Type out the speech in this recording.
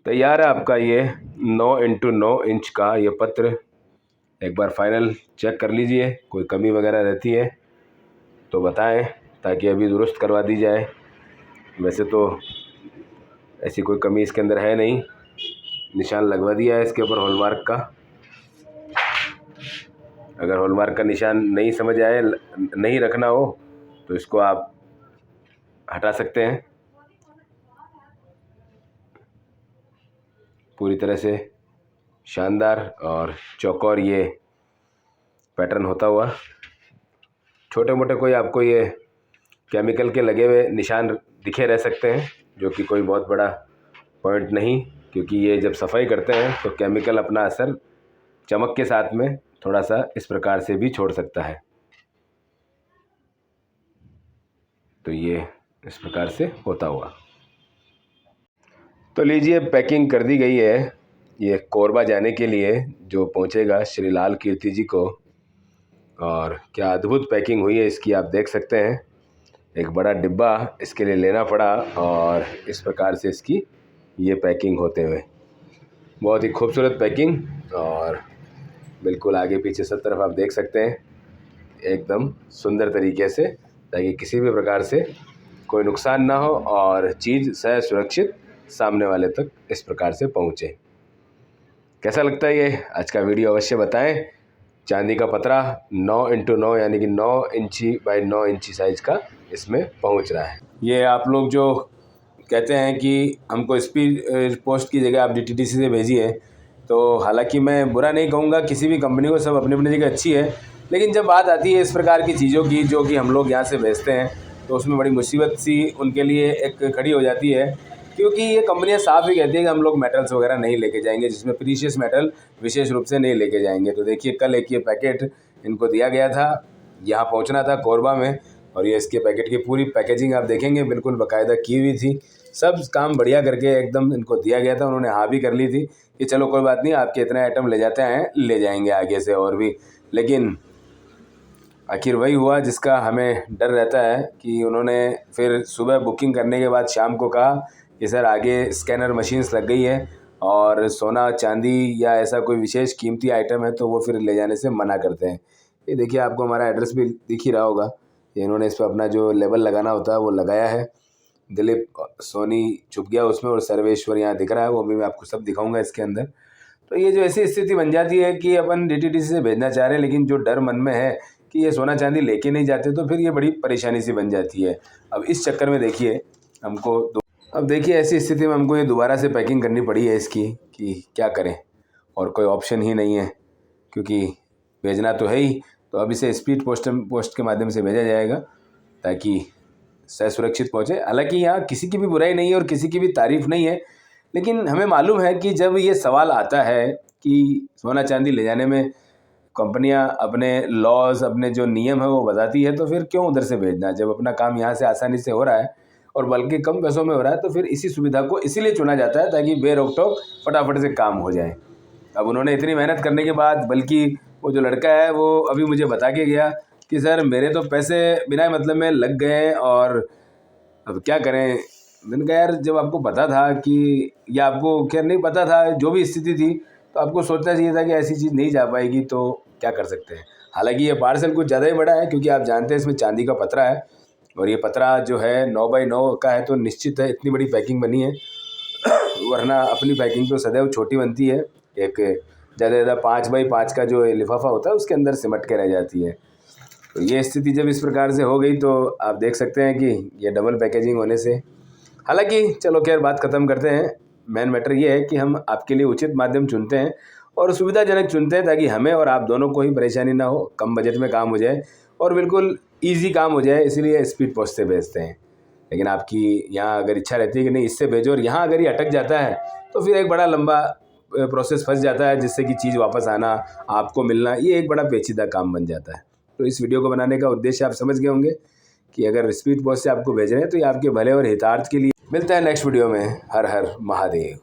तैयार है आपका ये 9x9 इंच का ये पत्र। एक बार फाइनल चेक कर लीजिए, कोई कमी वगैरह रहती है तो बताएं ताकि अभी दुरुस्त करवा दी जाए। वैसे तो ऐसी कोई कमी इसके अंदर है नहीं, निशान लगवा दिया है इसके ऊपर हॉलमार्क का। अगर हॉलमार्क का निशान नहीं समझ आए, नहीं रखना हो तो इसको आप हटा सकते हैं। पूरी तरह से शानदार और चौकोर ये पैटर्न होता हुआ। छोटे मोटे कोई आपको ये केमिकल के लगे हुए निशान दिखे रह सकते हैं, जो कि कोई बहुत बड़ा पॉइंट नहीं, क्योंकि ये जब सफाई करते हैं तो केमिकल अपना असर चमक के साथ में थोड़ा सा इस प्रकार से भी छोड़ सकता है। तो ये इस प्रकार से होता हुआ। तो लीजिए, पैकिंग कर दी गई है ये कोरबा जाने के लिए, जो पहुंचेगा श्री लाल कीर्ति जी को। और क्या अद्भुत पैकिंग हुई है इसकी, आप देख सकते हैं। एक बड़ा डिब्बा इसके लिए लेना पड़ा और इस प्रकार से इसकी ये पैकिंग होते हुए, बहुत ही खूबसूरत पैकिंग। और बिल्कुल आगे पीछे सब तरफ आप देख सकते हैं एकदम सुंदर तरीके से, ताकि किसी भी प्रकार से कोई नुकसान ना हो और चीज़ सहज सुरक्षित सामने वाले तक इस प्रकार से पहुँचे। कैसा लगता है ये आज का वीडियो, अवश्य बताएं। चांदी का पतरा 9x9 यानी कि 9 इंची बाई 9 इंची साइज़ का इसमें पहुंच रहा है। ये आप लोग जो कहते हैं कि हमको स्पीड पोस्ट की जगह आप DTDC से भेजिए, तो हालांकि मैं बुरा नहीं कहूँगा किसी भी कंपनी को, सब अपनी अपनी जगह अच्छी है। लेकिन जब बात आती है इस प्रकार की चीज़ों की जो कि हम लोग यहाँ से भेजते हैं, तो उसमें बड़ी मुसीबत सी उनके लिए एक खड़ी हो जाती है, क्योंकि ये कंपनियां साफ ही कहती है कि हम लोग मेटल्स वगैरह नहीं लेके जाएंगे, जिसमें प्रीशियस मेटल विशेष रूप से नहीं लेके जाएंगे। तो देखिए, कल एक ये पैकेट इनको दिया गया था, यहाँ पहुँचना था कोरबा में, और ये इसके पैकेट की पूरी पैकेजिंग आप देखेंगे बिल्कुल बाकायदा की हुई थी। सब काम बढ़िया करके एकदम इनको दिया गया था। उन्होंने हाँ भी कर ली थी कि चलो कोई बात नहीं, आपके इतने आइटम ले जाते हैं, ले जाएंगे आगे से और भी। लेकिन आखिर वही हुआ जिसका हमें डर रहता है कि उन्होंने फिर सुबह बुकिंग करने के बाद शाम को कहा कि सर आगे स्कैनर मशीन्स लग गई है और सोना चांदी या ऐसा कोई विशेष कीमती आइटम है तो वो फिर ले जाने से मना करते हैं। ये देखिए, आपको हमारा एड्रेस भी दिख ही रहा होगा। ये इन्होंने इस पर अपना जो लेबल लगाना होता है वो लगाया है। दिलीप सोनी छुप गया उसमें और सर्वेश्वर यहाँ दिख रहा है, वो भी मैं आपको सब दिखाऊंगा इसके अंदर। तो ये जो ऐसी स्थिति बन जाती है कि अपन DTDC से भेजना चाह रहे हैं, लेकिन जो डर मन में है कि ये सोना चांदी लेके नहीं जाते, तो फिर ये बड़ी परेशानी सी बन जाती है। अब इस चक्कर में देखिए हमको अब देखिए ऐसी स्थिति में हमको ये दोबारा से पैकिंग करनी पड़ी है इसकी, कि क्या करें, और कोई ऑप्शन ही नहीं है, क्योंकि भेजना तो है ही। तो अब इसे स्पीड पोस्ट के माध्यम से भेजा जाएगा ताकि सुरक्षित पहुँचे। हालांकि यहाँ किसी की भी बुराई नहीं है और किसी की भी तारीफ़ नहीं है, लेकिन हमें मालूम है कि जब ये सवाल आता है कि सोना चांदी ले जाने में कंपनियां अपने लॉज, अपने जो नियम है वो बताती है, तो फिर क्यों उधर से भेजना, जब अपना काम यहाँ से आसानी से हो रहा है और बल्कि कम पैसों में हो रहा है। तो फिर इसी सुविधा को इसीलिए चुना जाता है ताकि बेरोक टोक फटाफट से काम हो जाए। अब उन्होंने इतनी मेहनत करने के बाद, बल्कि वो जो लड़का है वो अभी मुझे बता के गया कि सर मेरे तो पैसे बिना मतलब में लग गए और अब क्या करें। मैंने कहा यार, जब आपको पता था कि, या आपको खैर नहीं पता था, जो भी स्थिति थी, तो आपको सोचना चाहिए था कि ऐसी चीज़ नहीं जा पाएगी, तो क्या कर सकते हैं। हालांकि ये पार्सल कुछ ज़्यादा ही बड़ा है, क्योंकि आप जानते हैं इसमें चांदी का पतरा है, और ये पतरा जो है 9x9 का है, तो निश्चित है इतनी बड़ी पैकिंग बनी है। वरना अपनी पैकिंग तो सदैव छोटी बनती है, एक ज़्यादा ज़्यादा 5x5 का जो लिफाफा होता है उसके अंदर सिमट के रह जाती है। तो ये स्थिति जब इस प्रकार से हो गई, तो आप देख सकते हैं कि ये डबल पैकेजिंग होने से, हालांकि चलो खैर बात ख़त्म करते हैं। मेन मैटर ये है कि हम आपके लिए उचित माध्यम चुनते हैं और सुविधाजनक चुनते हैं, ताकि हमें और आप दोनों को ही परेशानी ना हो, कम बजट में काम हो जाए और बिल्कुल ईजी काम हो जाए, इसीलिए स्पीड पोस्ट से भेजते हैं। लेकिन आपकी यहाँ अगर इच्छा रहती है कि नहीं इससे भेजो, और यहाँ अगर ये अटक जाता है तो फिर एक बड़ा लंबा प्रोसेस फंस जाता है, जिससे कि चीज़ वापस आना, आपको मिलना, ये एक बड़ा पेचीदा काम बन जाता है। तो इस वीडियो को बनाने का उद्देश्य आप समझ गए होंगे कि अगर स्पीड पोस्ट से आपको भेज रहे हैं तो ये आपके भले और हितार्थ के लिए। मिलता है नेक्स्ट वीडियो में। हर हर महादेव।